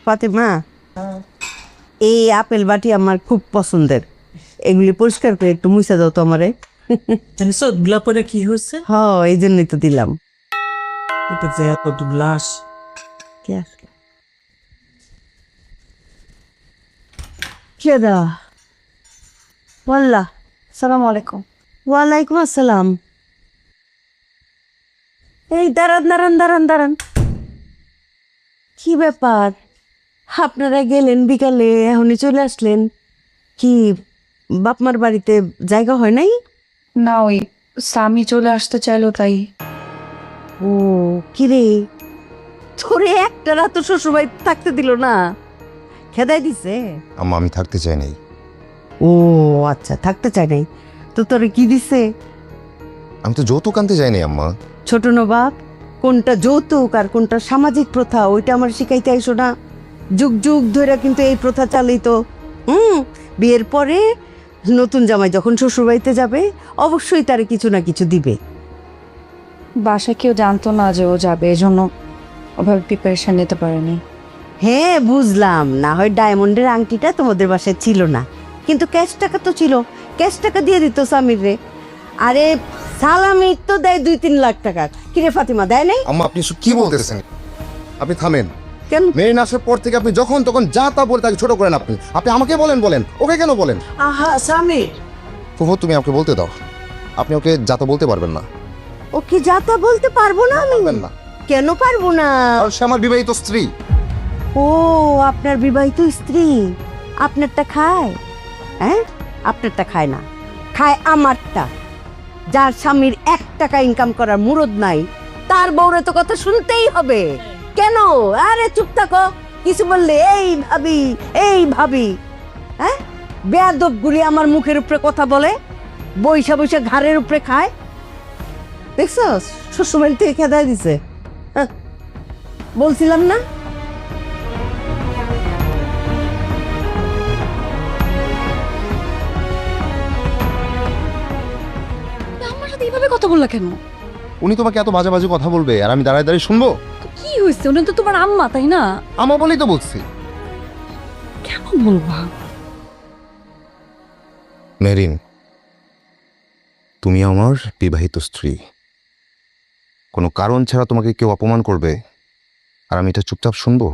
ফাতেমা, এই আপেল বাটি আমার খুব পছন্দের, এগুলি পরিষ্কার করে একটু মুছে দাও তো আমারে। সবগুলা পরে কি হয়েছে? হ, এই জন্যই তো দিলাম। এটা যে এত গ্লাস। কেডা? ওয়াল্লা, সালামু আলাইকুম। ওয়ালাইকুম আসসালাম। এই দাঁড়ান দাঁড়ান দাঁড়ান দাঁড়ান, কি ব্যাপার? আপনারা গেলেন বিকালে, এখনই চলে আসলেন? কি বাপমার বাড়িতে জায়গা হয় নাই? না, ওই স্বামী চলে আসতে চাইলো তাই। ও কিরে, তোরে একটা রাত শ্বশুরবাড়ি থাকতে দিল না? খেদাই দিছে? আম্মা আমি থাকতে চাই নাই। ও আচ্ছা, থাকতে চাই নাই তো তোরে কি দিছে? আমি তো যৌতুক আনতে যাই নাই আম্মা। ছোট নবাব, কোনটা যৌতুক আর কোনটা সামাজিক প্রথা ওইটা আমার শিখাইতে আইসো না। যুগ যুগ ধরে কিন্তু এই প্রথা চালিত। বিয়ের পরে নতুন জামাই যখন শ্বশুরবাড়িতে যাবে অবশ্যই তারে কিছু না কিছু দিবে। বাসায় কেউ জানতো না যে ও যাবে, এজন্য ওভাবে প্রিপারেশন নিতে পারেনি। হ্যাঁ বুঝলাম, না হয় ডায়মন্ডের আংটিটা তোমাদের বাসায় ছিল না, কিন্তু ক্যাশ টাকা তো ছিল, ক্যাশ টাকা দিয়ে দিত স্বামীর রে। আরে সালামি তো দেয় 2-3 লাখ টাকা। কিরে ফাতিমা, দেয় নাই? আম্মা আপনি কি বলতেছেন? আপনি থামেন। কেন? মেরিন আসার পর থেকে আপনি যখন তখন যা তা বলে তাকে ছোট করেন। আপনি আপনি আমাকে বলেন, ওকে কেন বলেন? আহা স্বামী, ফুফু তুমি আমাকে বলতে দাও। আপনি ওকে যা তা বলতে পারবেন না। ওকে যাতা বলতে পারবো না আমি? পারবেন না, কেন পারবো না? আর সে আমার বিবাহিত স্ত্রী। ও আপনার বিবাহিত স্ত্রী, আপনারটা খায়? হ্যাঁ, আপনারটা খায় না, খায় আমারটা। যার স্বামীর 1 টাকা ইনকাম করার মুরদ নাই, তার বউরে তো কথা শুনতেই হবে। কেন? আরে চুপ থাকো, কিছু বললে এই ভাবি, হ্যাঁ বেয়াদব গুলি আমার মুখের উপরে কথা বলে, বৈশা বৈশা ঘাড়ের উপরে খায়। দেখছো শ্বশুরবাড়ি থেকে খেদাই দিছে। হ্যাঁ, বলছিলাম না? আমার সাথে এইভাবে কথা বললা কেন? উনি তোমাকে এত বাজে বাজে কথা বলবে আর আমি দাঁড়ায় দাঁড়িয়ে শুনবো? কি হয়েছে? উনি তো তোমার আম্মা, তাই না? আম্মা বলেই তো বলছি। কেমন বলবা? মেরিন, তুমি আমার বিবাহিত স্ত্রী। কোনো কারণ ছাড়া তোমাকে কেউ অপমান করবে আর আমি এটা চুপচাপ শুনবো?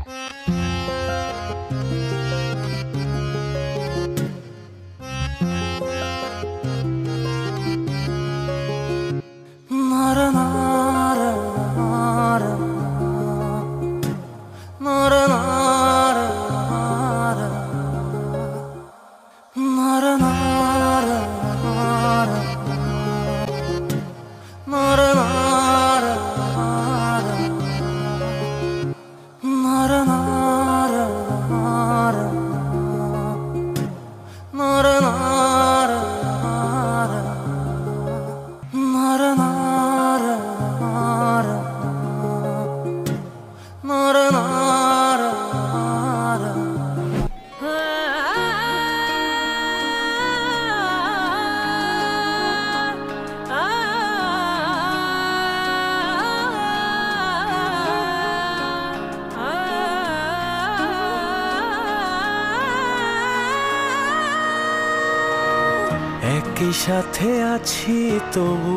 একই সাথে আছি তবু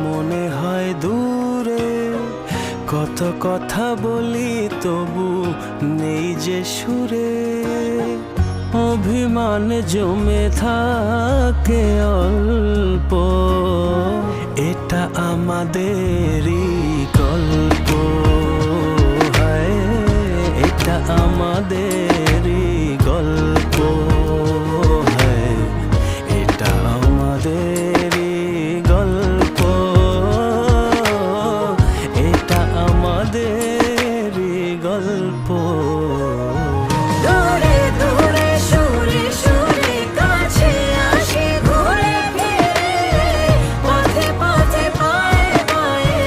মনে হয় দূরে, কত কথা বলি তবু নেই যে সুরে, অভিমান জমে থাকে অল্প, এটা আমাদেরই গল্প, হায় এটা আমাদেরই গল্প, হায় এটা আমাদেরই গল্প, এটা আমাদেরই গল্প। দূরে দূরে সুরে সুরে কাছে আসি ঘুরে ফিরে, পথে পথে পায়ে পায়ে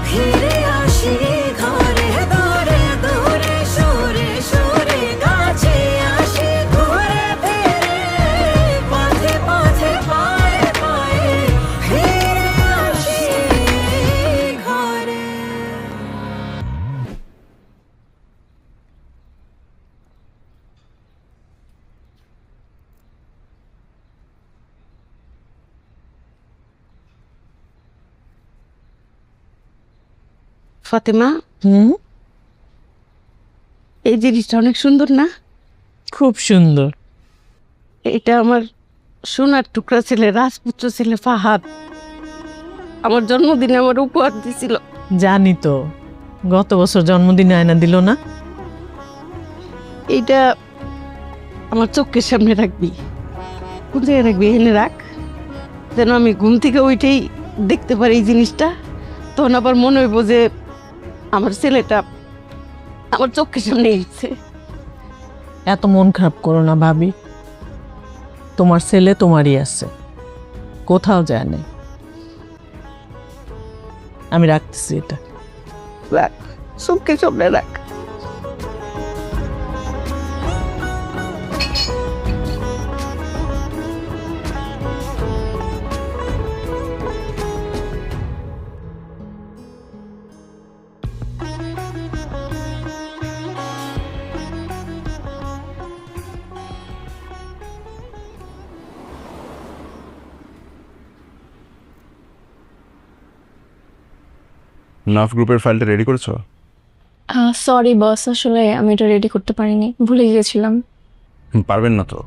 ফিরে আসি ঘরে। দূরে দূরে সুরে সুরে কাছে আসি ঘুরে ফিরে, পথে পথে পায়ে পায়ে ফিরে আসি ঘরে। ফাতেমা, হুম, এই জিনিসটা অনেক সুন্দর না? খুব সুন্দর। এটা আমার সোনার টুকরা ছেলে, রাজপুত্র ছেলে ফাহাদ আমার জন্মদিনে আমার উপহার দিছিল। জানি তো, গত বছর জন্মদিনে আয়না দিল না? এইটা আমার চোখের সামনে রাখবি। কোন জায়গায় রাখবি? এনে রাখ, যেন আমি ঘুম থেকে উঠেই দেখতে পারি এই জিনিসটা। তখন আবার মনে হইব যে আমার ছেলেটা আমার চোখের সামনে এসেছে। এত মন খারাপ করো না ভাবি, তোমার ছেলে তোমারই আছে, কোথাও যায় নাই। আমি রাখতেছি এটা। রাখ, চোখের সামনে রাখ। নাফ গ্রুপের ফাইলটা রেডি করেছো? সরি বস, আসলে আমি এটা রেডি করতে পারিনি, ভুলে গিয়েছিলাম। পারবেন না তো?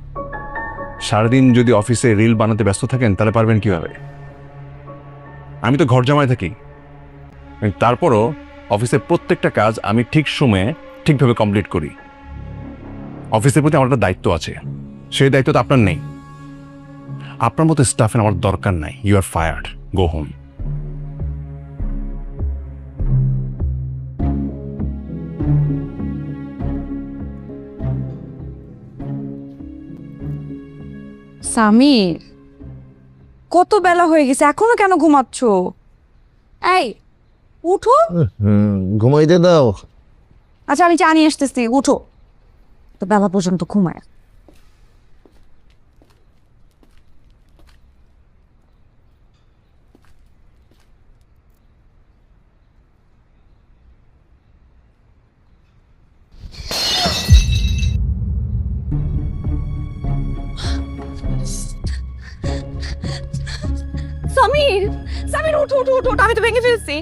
সারাদিন যদি অফিসে রিল বানাতে ব্যস্ত থাকেন তাহলে পারবেন কিভাবে? আমি তো ঘর জামায় থাকি, তারপরও অফিসের প্রত্যেকটা কাজ আমি ঠিক সময়ে ঠিকভাবে কমপ্লিট করি। অফিসের প্রতি আমার একটা দায়িত্ব আছে, সেই দায়িত্ব তো আপনার নেই। আপনার মতো স্টাফের আমার দরকার নাই। You are fired, go home. Samir, কত বেলা হয়ে গেছে, এখনো কেন ঘুমাচ্ছ? এই উঠো। ঘুমাইতে দাও। আচ্ছা আমি চা নিয়ে আসতেছি, উঠো। তো বেলা পর্যন্ত ঘুমায়। সামির, সামির উঠো উঠো উঠো, আমি তো ভেঙে ফেলছি।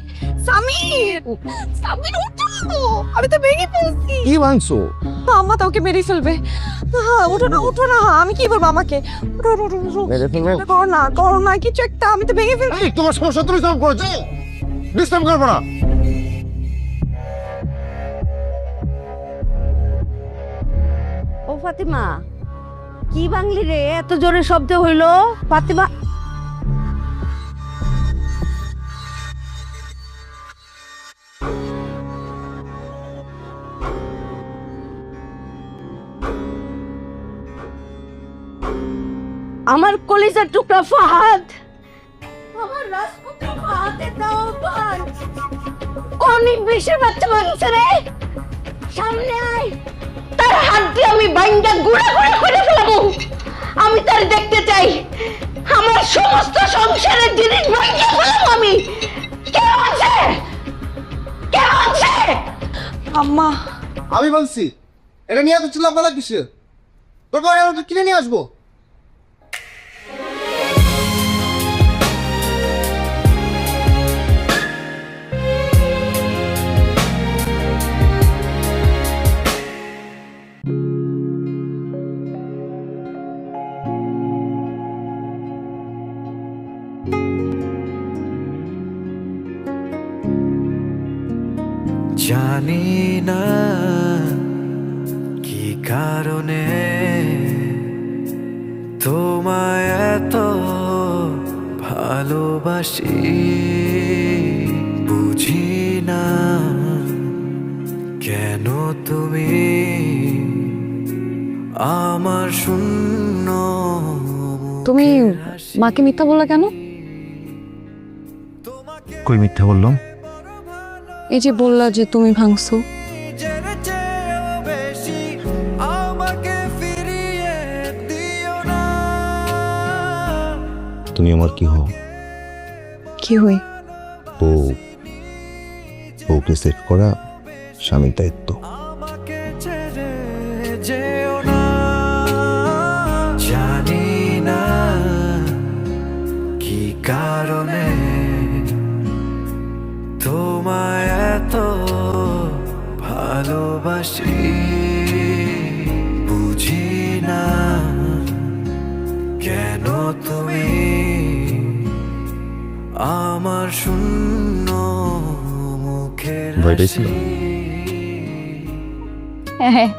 সামির, সামির উঠো, আমি তো ভেঙে ফেলছি। কি ভাঙছো? আম্মা তো ওকে মেরে ফেলবে। উঠো না উঠো না, আমি কি বলবো আমাকে? উঠো উঠো উঠো উঠো। মেরে ফেলবে? করো না কিছু একটা, আমি তো ভেঙে ফেলছি। তোমার সমস্যা তুমি সলভ করেছো, ডিস্টার্ব করবো না। ও ফাতিমা, কি বাংলি রে? এত জোরে শব্দ হইলো ফাতিমা। আমার কলিজার টুকরা ফাহাদ, আমার রাজপুত্র ফাহাদের দাও পান। অনেক বেশি বাচ্চা মানছে রে, সামনে আয়, তার হাত দিয়ে আমি বাইন্দা গুঁড়া গুঁড়া করে ফেলাবো। আমি তার দেখতে চাই, আমার সমস্ত সংসারের জিনিস ভাঙিয়ে ফেলাবো আমি। কে আছে? কে আছে? আম্মা, আমি বলছি এটা নিয়ে এত চিল্লাপালা কিসের? তোর কিনে নিয়ে আসবো। জানি না কি কারণে তোমায় এত ভালোবাসি, বুঝি না কেন তুমি আমার শূন্য। তুমি মাকে মিথ্যা বললা কেন? কই মিথ্যা বললাম? এই যে বললা যে তুমি ভাঙছো। নিজের চেয়েও বেশি আমাকে ফিরিয়ে দিও না। তুমি আমার কি হও? কি হই? বউকে সেট করা স্বামীর দায়িত্ব। আমাকে ছেড়ে যেও না। জানি না কি কারণে তোমায় এত ভালোবাসি বুঝি না কেন তুমি আমার শূন্য মুখের ভয় পেয়েছিল? হ্যাঁ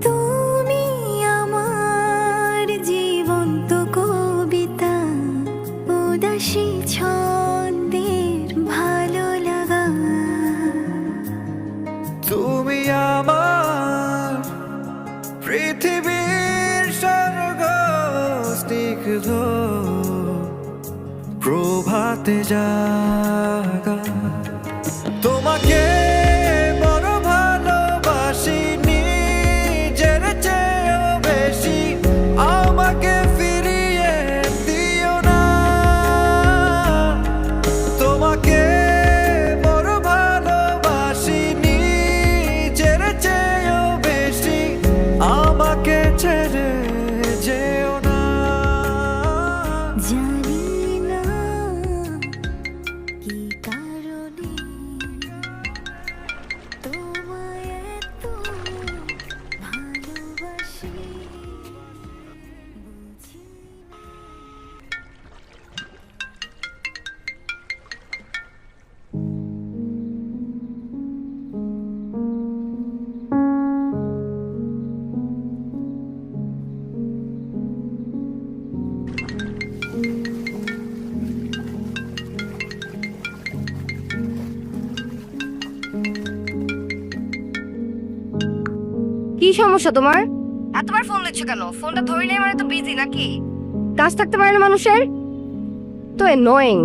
তুমি আমার জীবন্ত কবিতা উদাসী ছন্দের ভালো লাগা তুমি আমার পৃথিবীর স্বর্গ স্নিগ্ধ প্রভাতে জাগা তোমাকে বড় ভালোবাসি নিজের চেয়েও বেশি আমাকে ফিরিয়ে দিও না তোমাকে বড় ভালোবাসি নিজের চেয়েও বেশি আমাকে ছেড়ে যেও না জানি না কি কারণে তোমায় এত ভালোবাসি বুঝি কি সমস্যা তোমার? এতবার ফোন দিচ্ছ কেন? ফোনটা ধরে নেই মানে তো বিজি নাকি? কাজ থাকতে পারে না মানুষের? তো অ্যানোয়িং।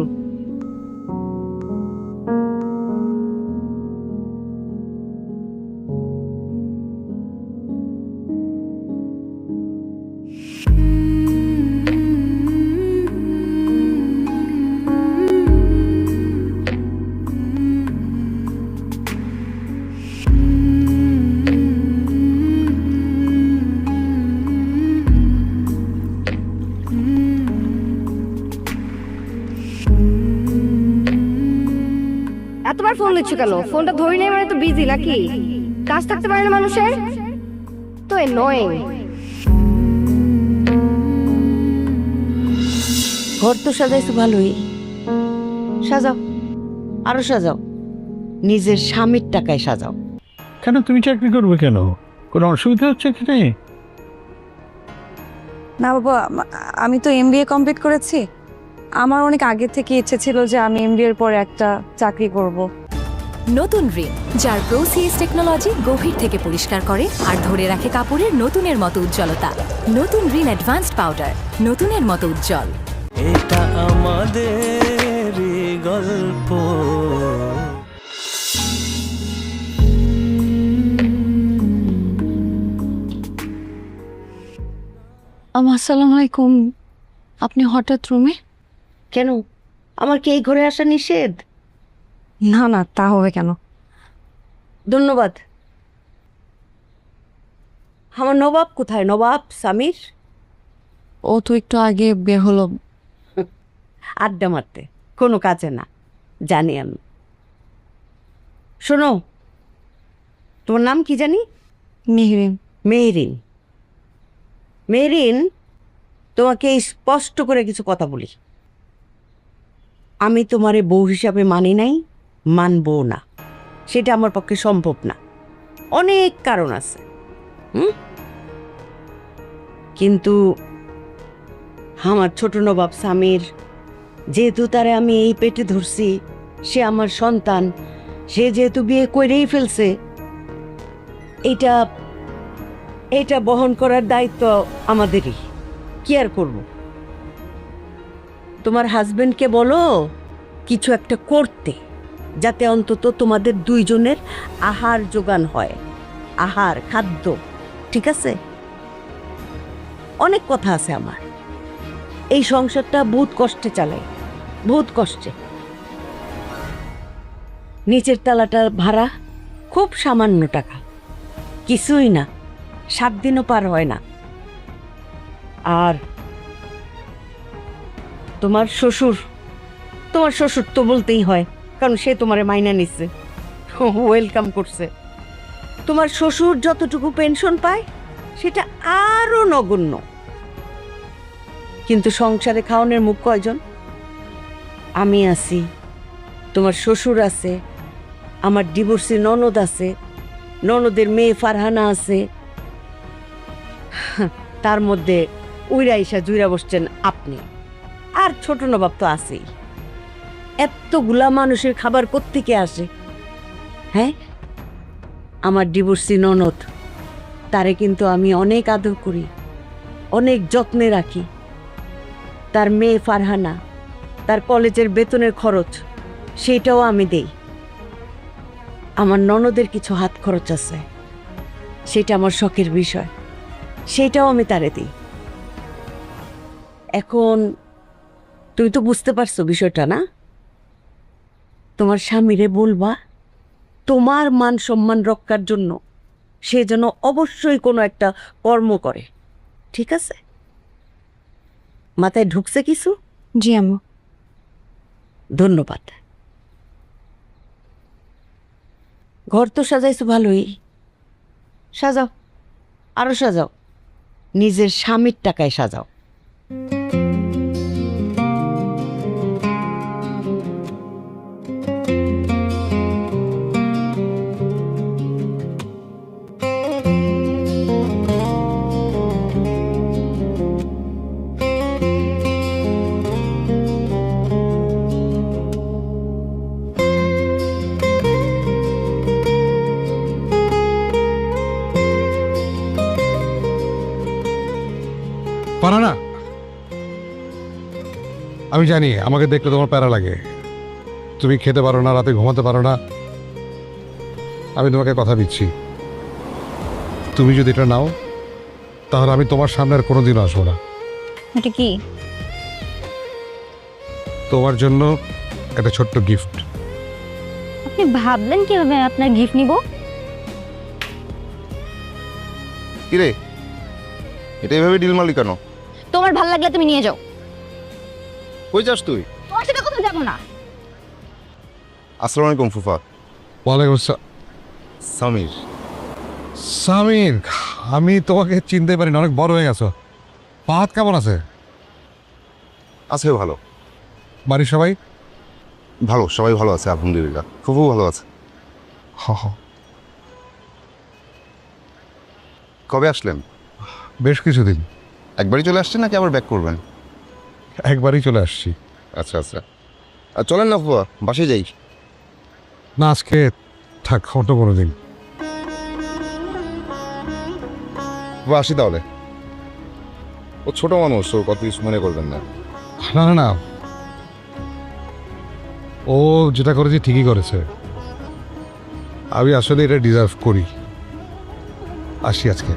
এতবার ফোন দিচ্ছ কেন? ফোনটা ধরে নেই মানে তো বিজি নাকি? কাজ থাকতে পারে না মানুষের? তো অ্যানোয়িং। ঘর তো সাজাইছো ভালোই, সাজাও, আরো সাজাও, নিজের স্বামীর টাকায় সাজাও। কেন তুমি চাকরি করবে কেন? কোনো অসুবিধা হচ্ছে এখানে? না বাবা, আমি তো এমবিএ কমপ্লিট করেছি। আমার অনেক আগে থেকে ইচ্ছে ছিল যে আমি এমবিএর পরে একটা চাকরি করব। নতুন রিন, যার প্রোসিএস টেকনোলজি গভীর থেকে পরিষ্কার করে আর ধরে রাখে কাপড়ের নতুনের মতো উজ্জ্বলতা। নতুন রিন অ্যাডভান্সড পাউডার, নতুনের মতো উজ্জ্বল। এটা আমাদের গল্প আসসালামু আলাইকুম। আপনি হঠাৎ রুমে? কেন, আমার কি এই ঘরে আসা নিষেধ? না না, তা হবে কেন? ধন্যবাদ। আমার নবাব কোথায়? নবাব সামির ও তো একটু আগে বের হলো। আড্ডা মারতে, কোনো কাজে না, জানি আমি। শোনো, তোমার নাম কি জানি? মেহরিন। মেহরিন। মেহরিন, তোমাকে স্পষ্ট করে কিছু কথা বলি। আমি তোমারে বউ হিসাবে মানি নাই, মানবও না। সেটা আমার পক্ষে সম্ভব না, অনেক কারণ আছে। কিন্তু আমার ছোট নবাব সামির, যেহেতু তারে আমি এই পেটে ধরছি, সে আমার সন্তান, সে যেহেতু বিয়ে করেই ফেলছে, এটা বহন করার দায়িত্ব আমাদেরই। কি আর করব? তোমার হাজবেন্ডকে বলো কিছু একটা করতে, যাতে অন্তত তোমাদের দুইজনের আহার জোগান হয়, আহার খাদ্য। ঠিক আছে? অনেক কথা আছে আমার। এই সংসারটা বহুত কষ্টে চালাই, বহুত কষ্টে। নিচের তলাটার ভাড়া খুব সামান্য টাকা, কিছুই না, 7 দিনও পার হয় না। আর তোমার শ্বশুর তো বলতেই হয়, কারণ সে তোমারে মাইনা নিচ্ছে, ওয়েলকাম করছে। তোমার শ্বশুর যতটুকু পেনশন পায় সেটা আরো নগণ্য। কিন্তু সংসারে খাওয়ানোর মুখ কয়জন? আমি আছি, তোমার শ্বশুর আছে, আমার ডিভোর্সি ননদ আছে, ননদের মেয়ে ফারহানা আছে, তার মধ্যে উইরা ইসা জুইরা বসছেন আপনি, আর ছোট নবাব তো আছেই। এতগুলা মানুষের খাবার কোত্থেকে আসে? হ্যাঁ, আমার ডিভোর্সি ননদ, তারে কিন্তু আমি অনেক আদর করি, অনেক যত্নে রাখি। তার মেয়ে ফারহানা, তার কলেজের বেতনের খরচ সেটাও আমি দেই। আমার ননদের কিছু হাত খরচ আছে, সেটা আমার শখের বিষয়, সেটাও আমি তারে দিই। এখন তুমি তো বুঝতে পারছো বিষয়টা, না? তোমার স্বামীরে বলবা তোমার মান সম্মান রক্ষার জন্য সে যেন অবশ্যই কোনো একটা কর্ম করে, ঠিক আছে? মাথায় ঢুকছে কিছু? জি আম্মু। ধন্যবাদ। ঘর তো সাজাইছো ভালোই, সাজাও, আরো সাজাও, নিজের স্বামীর টাকায় সাজাও। পারা না, আমি জানি আমাকে দেখলে তোমার প্যারা লাগে, তুমি খেতে পারো না, রাতে ঘুমাতে পারো না। আমি তোমাকে কথা দিচ্ছি, তুমি যদি এটা নাও তাহলে আমি তোমার সামনে আর কোনোদিনও আসবো না। এটা কি? তোমার জন্য একটা ছোট্ট গিফট। আপনি ভাবলেন কিভাবে আপনার গিফট নিব? কিরে, এটা এভাবে ডিল মারলি কেন? তোমার ভালো লাগলে তুমি নিয়ে যাও। কই যাস তুই? তোমার সাথে কোথাও যাবো না। আসসালামু আলাইকুম ফুফা। ওয়ালাইকুম আসসালাম। সামির। সামির, আমি তোমাকে চিনতে পারি না, অনেক বড় হয়ে গেছো। পাহাত কেমন আছে? আছে ভালো। বাড়ির সবাই ভালো, সবাই ভালো আছে আলহামদুলিল্লাহ। ফুফু ভালো আছে। কবে আসলেন? বেশ কিছুদিন। একবারই চলে আসছেন নাকি আবার ব্যাক করবেন? একবারই চলে আসছি। আচ্ছা আচ্ছা, আর চলেন না ফুফা, বাসায় যাই। না, আজকে থাক, অন্য কোনো দিন। ফুফা আসি তাহলে। ও ছোট মানুষ, ও কত কিছু মনে করবেন না। না না না, ও যেটা করেছে ঠিকই করেছে। আমি আসলে এটা ডিজার্ভ করি। আসি আজকে।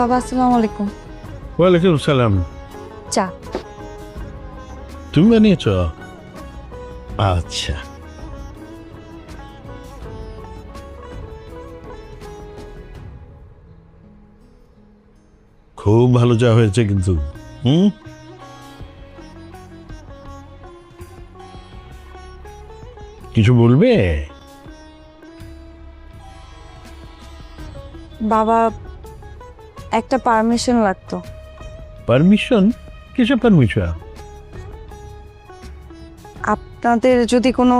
বাবা আসসালামু আলাইকুম। ওয়ালাইকুম সালাম। চা। তুমি বানিয়েছ? আচ্ছা, খুব ভালো চা হয়েছে কিন্তু। কিছু বলবে? বাবা, একটা পারমিশন লাগতো। পারমিশন? কিসব পারমিশন? আপনাদের যদি কোনো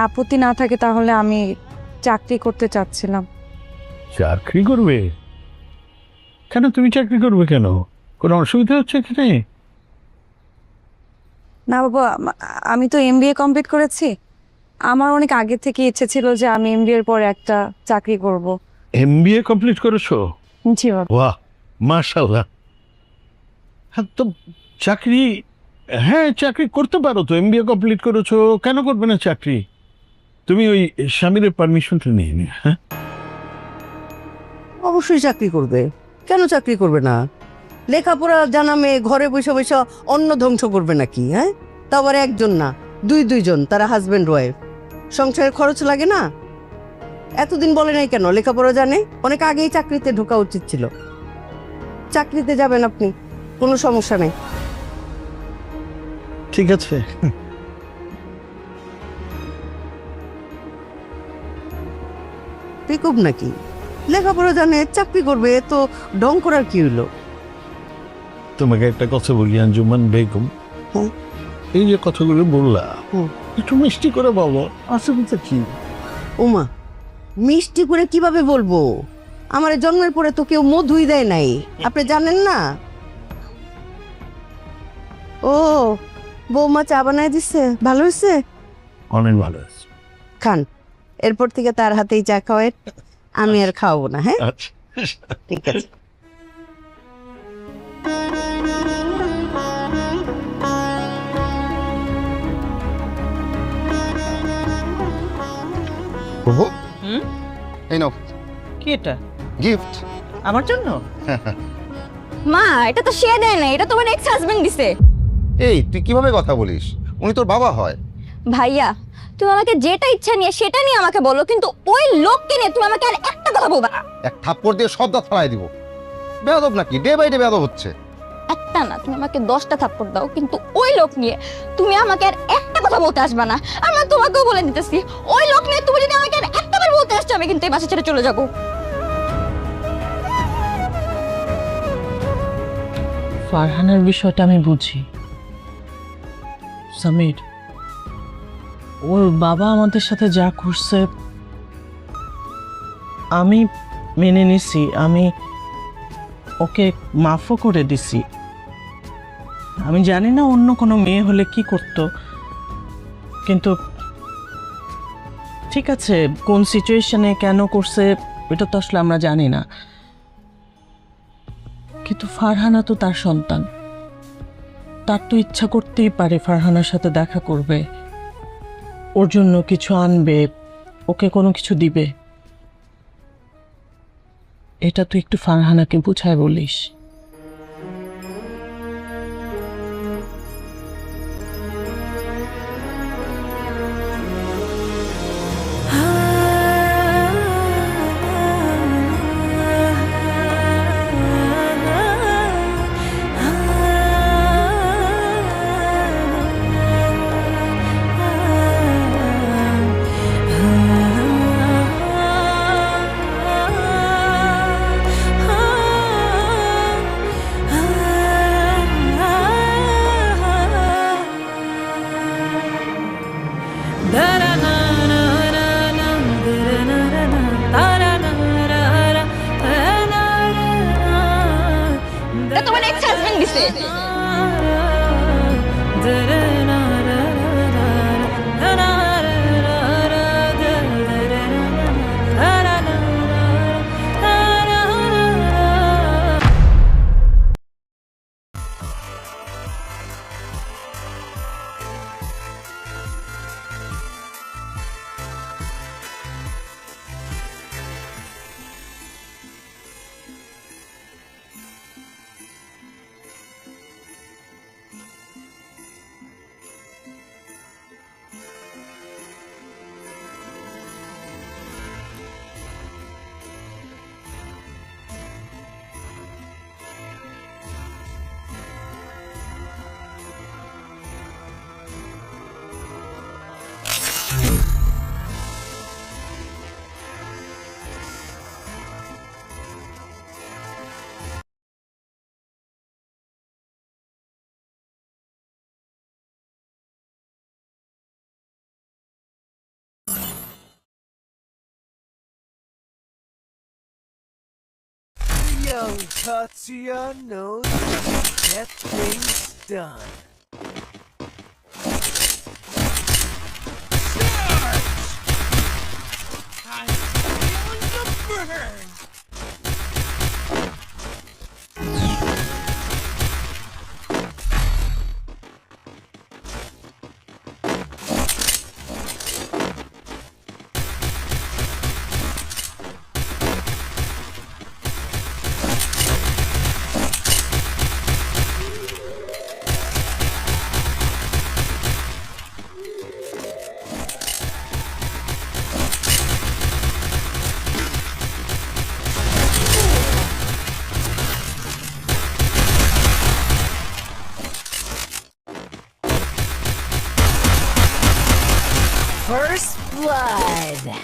আপত্তি না থাকে তাহলে আমি চাকরি করতে চাচ্ছিলাম। চাকরি করবে? কেন তুমি চাকরি করবে কেন? কোনো অসুবিধা হচ্ছে এখানে? না বাবা, আমি তো এমবিএ কমপ্লিট করেছি। আমার অনেক আগে থেকে ইচ্ছে ছিল যে আমি এমবিএর পরে একটা চাকরি করব। এমবিএ কমপ্লিট করেছো? জি বাবা। বাহ, মাশাআল্লাহ। হ্যাঁ, তো চাকরি, হ্যাঁ চাকরি করতে পারো তো, এমবিএ কমপ্লিট করেছো, কেন করবে না চাকরি? তুমি ওই স্বামীর পারমিশনটা নিয়ে নি। হ্যাঁ, অবশ্যই চাকরি করবে, কেন চাকরি করবে না? লেখাপড়া জানা মেয়ে ঘরে বসে বসে অন্ন ধ্বংস করবে নাকি? হ্যাঁ, তা আবার একজন না, দুইজন, তারা হাজবেন্ড ওয়াইফ। সংসারের খরচ লাগে না? এতদিন বলে নাই কেন লেখাপড়া জানে? অনেক আগেই চাকরিতে ঢোকা উচিত ছিল। চাকরিতে যাবেন আপনি, কোনো সমস্যা নেই। ঠিক আছে। পিকুপ নাকি? লেখাপড়া জানে, চাকরি করবে, এ তো ঢং করার কি হইলো? তোমাকে একটা কথা বলি আঞ্জুমান বেগম, হুম। এই যে কথাগুলো বললা, হুম। একটু মিষ্টি করে বলো, অসুবিধা কি? ওমা, মিষ্টি করে কিভাবে বলবো? আমার জন্মের পরে তো কেউ মধুই দেয় নাই, আপনি জানেন না? ও, বৌমা চা বানায় দিচ্ছে, ভালো হয়েছে? অনেক ভালো আছে। খান, এরপর থেকে তার হাতেই চা খাওয়ায়, আমি আর খাওয়াবো না। হ্যাঁ, আচ্ছা, ঠিক আছে। প্রভু, হুম? এই নাও কি এটা? গিফট। আমার জন্য? মা, এটা তো সে দেয় না, এটা তোমার এক্স হাজবেন্ড দিছে। এই তুই কিভাবে কথা বলিস? উনি তোর বাবা হয়। ভাইয়া, তুমি আমাকে যেটা ইচ্ছা নিয়ে সেটা নিয়ে আমাকে বলো, কিন্তু ওই লোককে নিয়ে তুমি আমাকে আর একটা কথা বলবা না। এক থাপ্পড় দিয়ে সব দাঁত ফালাই দিব। বেয়াদব নাকি? ডে বাই ডে বেয়াদব হচ্ছে। একটা না, তুমি আমাকে 10টা থাপ্পড় দাও, কিন্তু ওই লোক নিয়ে তুমি আমাকে আর একটা কথা বলতে আসবা না। আমরা তোমাকেও বলে দিতেছি, ওই লোক নিয়ে তুমি যদি আমাকে আর একটাবার বলতে আসছো, আমি কিন্তু এই বাসা ছেড়ে চলে যাবো। ফারহানার বিষয়টা আমি বুঝি সামির, ওর বাবা আমাদের সাথে যা করছে আমি মেনে নিছি, আমি ওকে মাফও করে দিছি। আমি জানি না অন্য কোনো মেয়ে হলে কি করত, কিন্তু ঠিক আছে, কোন সিচুয়েশনে কেন করছে এটা তো আসলে আমরা জানি না, কিন্তু ফারহানা তো তার সন্তান, তার তো ইচ্ছা করতেই পারে ফারহানার সাথে দেখা করবে, ওর জন্য কিছু আনবে, ওকে কোনো কিছু দিবে। এটা তুই একটু ফারহানাকে বুঝায় বলিস। এটা তোমার এক্স হাজবেন্ড দিছে। Young Tatiana get things done. I'm feeling the burn. First blood.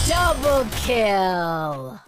Double kill.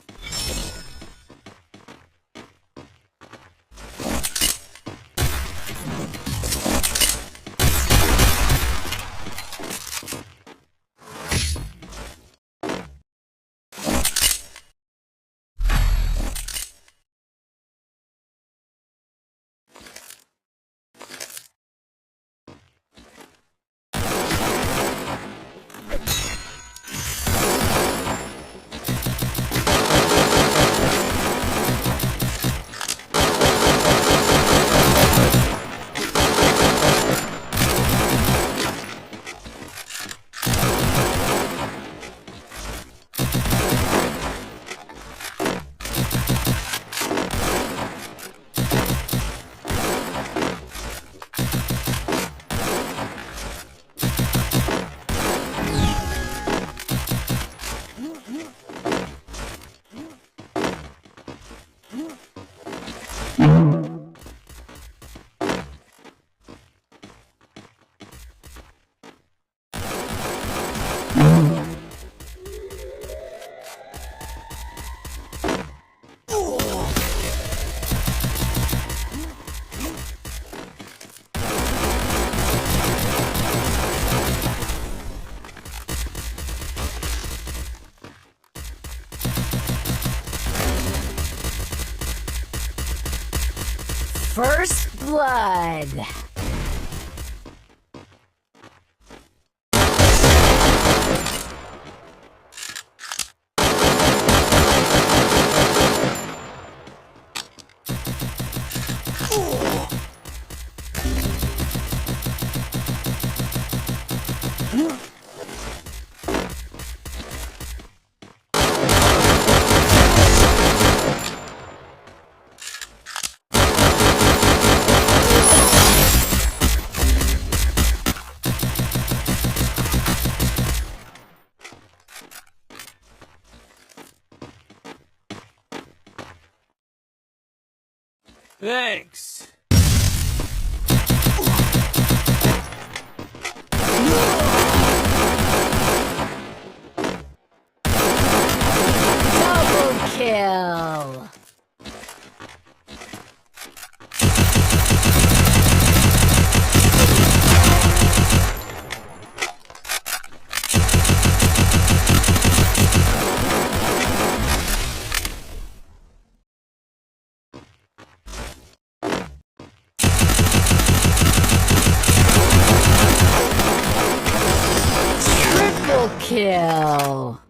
First blood. Thanks. Double kill. Triple kill.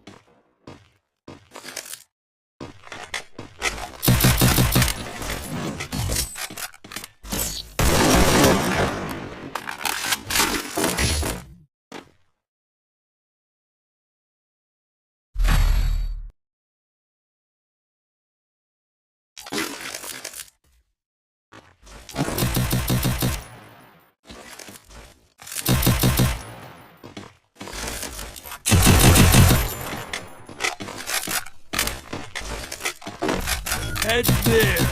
Head there.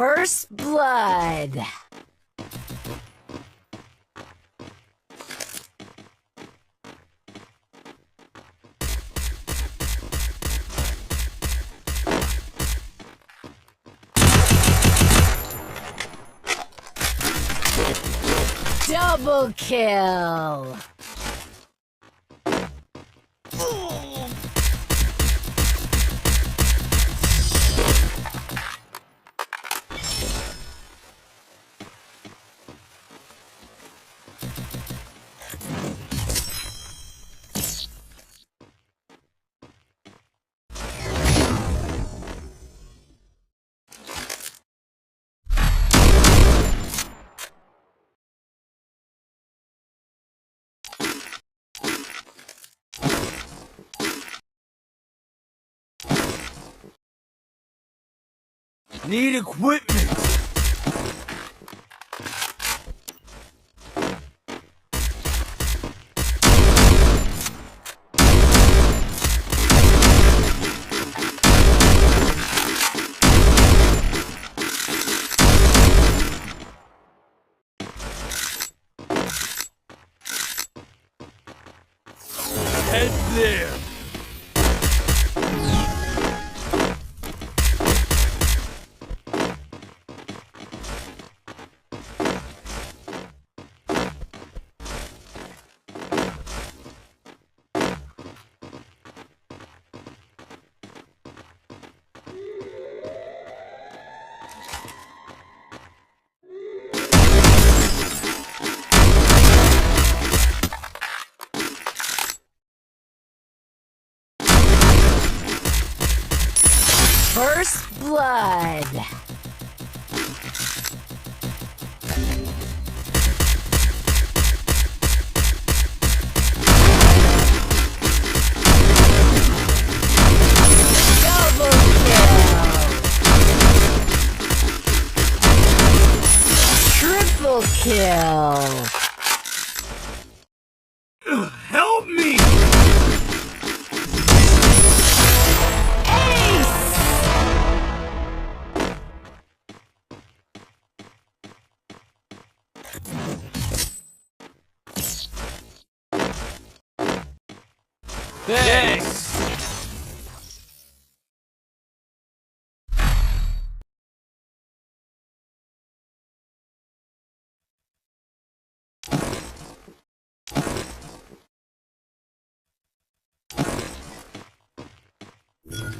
First blood. Double kill. Need equipment. Head there. First blood. Double kill. Triple kill. Help me. Thanks.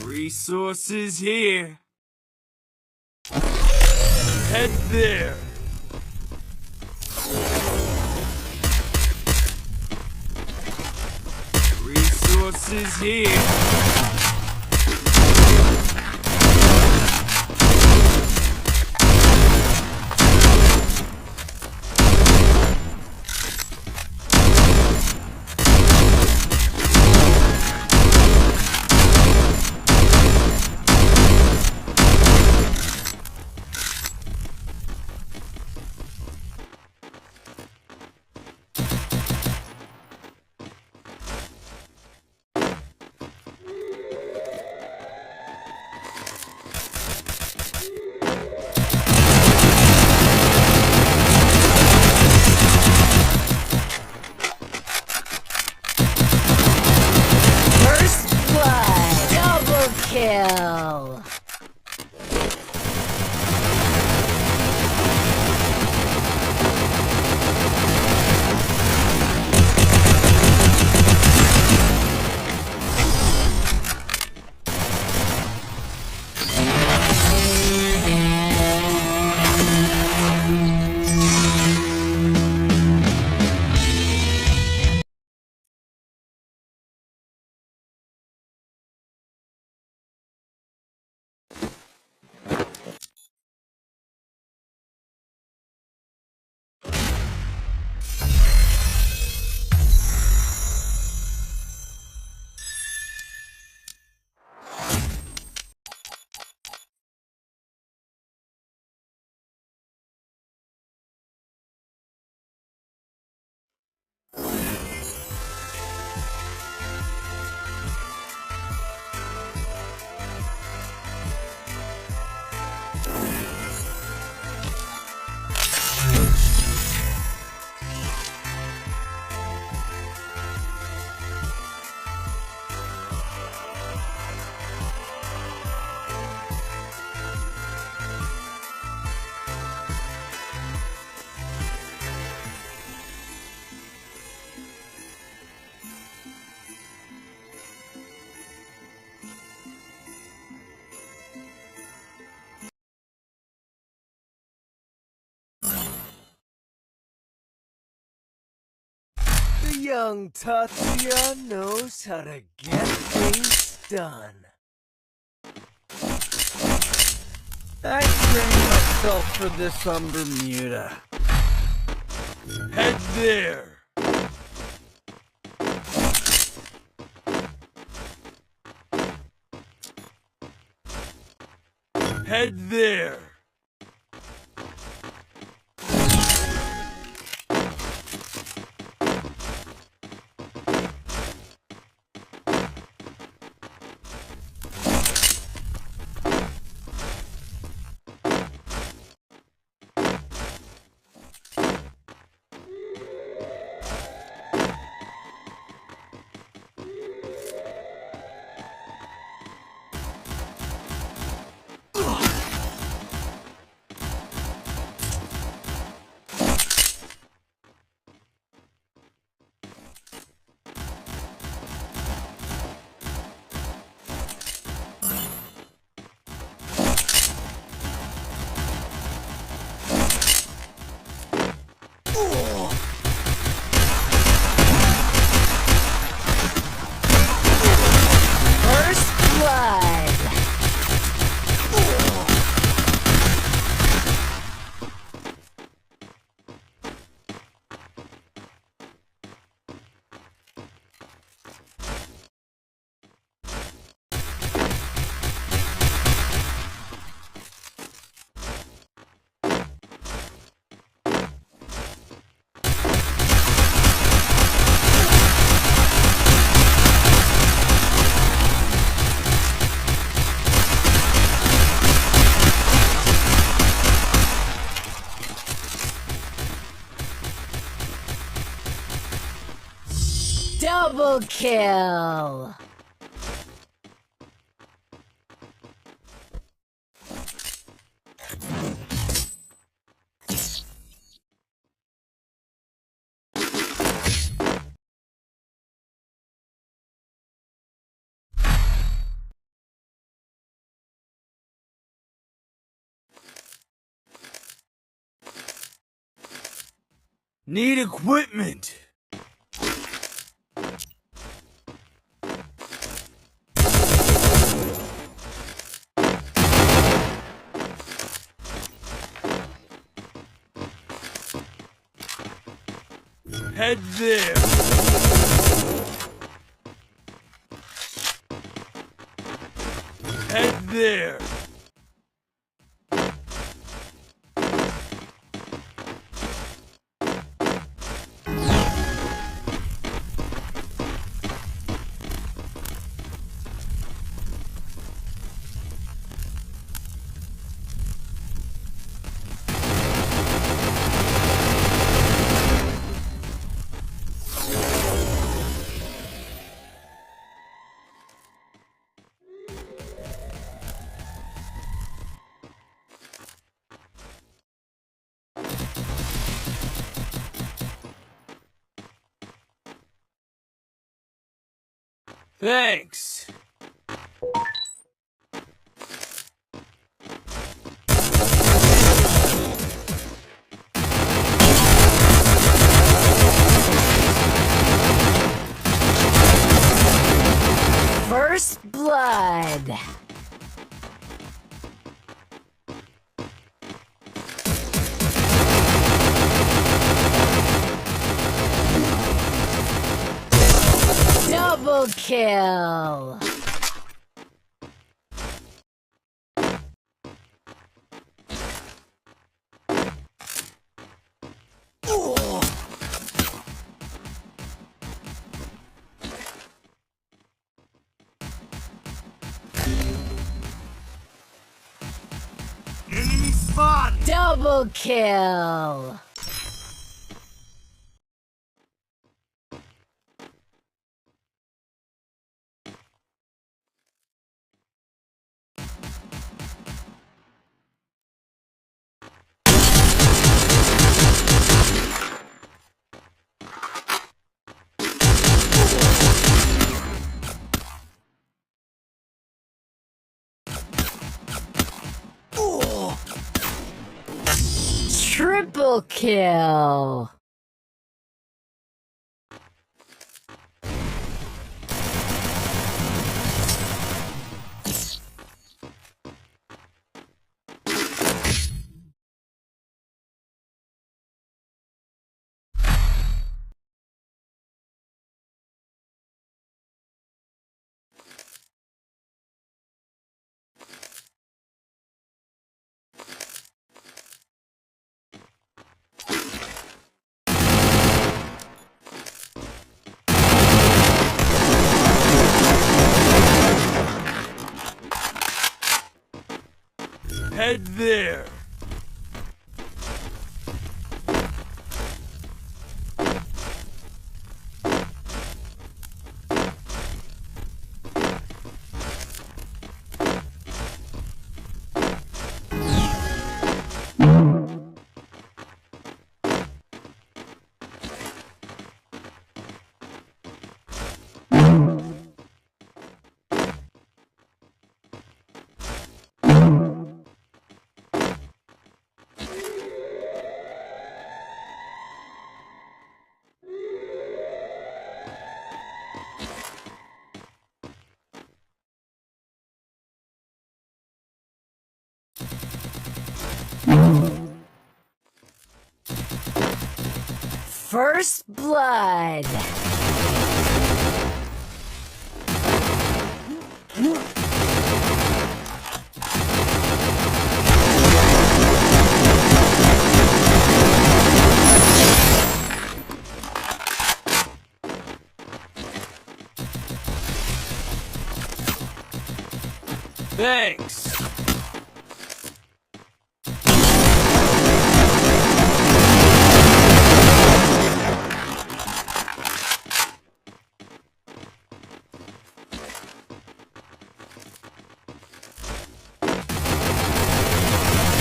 Resources here. Head there. Resources here. Young Tatsuya knows how to get things done. I trained myself for this on Bermuda. Head there. Head there. Double kill! Need equipment. Head there. Head there. Thanks. First blood! Double kill! Enemy spot. Double kill! Triple kill! Head there. First blood. Thanks.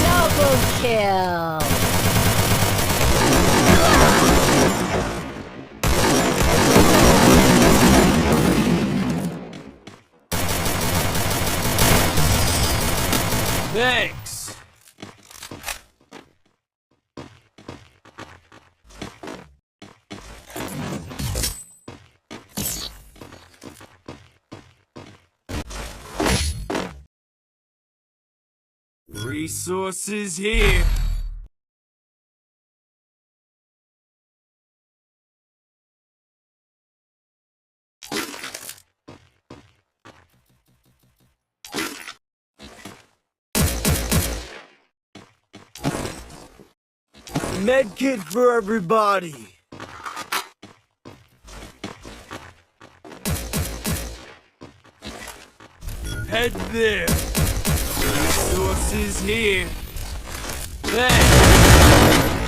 Double kill. Thanks. Resources here. Medkit for everybody. Head there. Resources here. Thanks.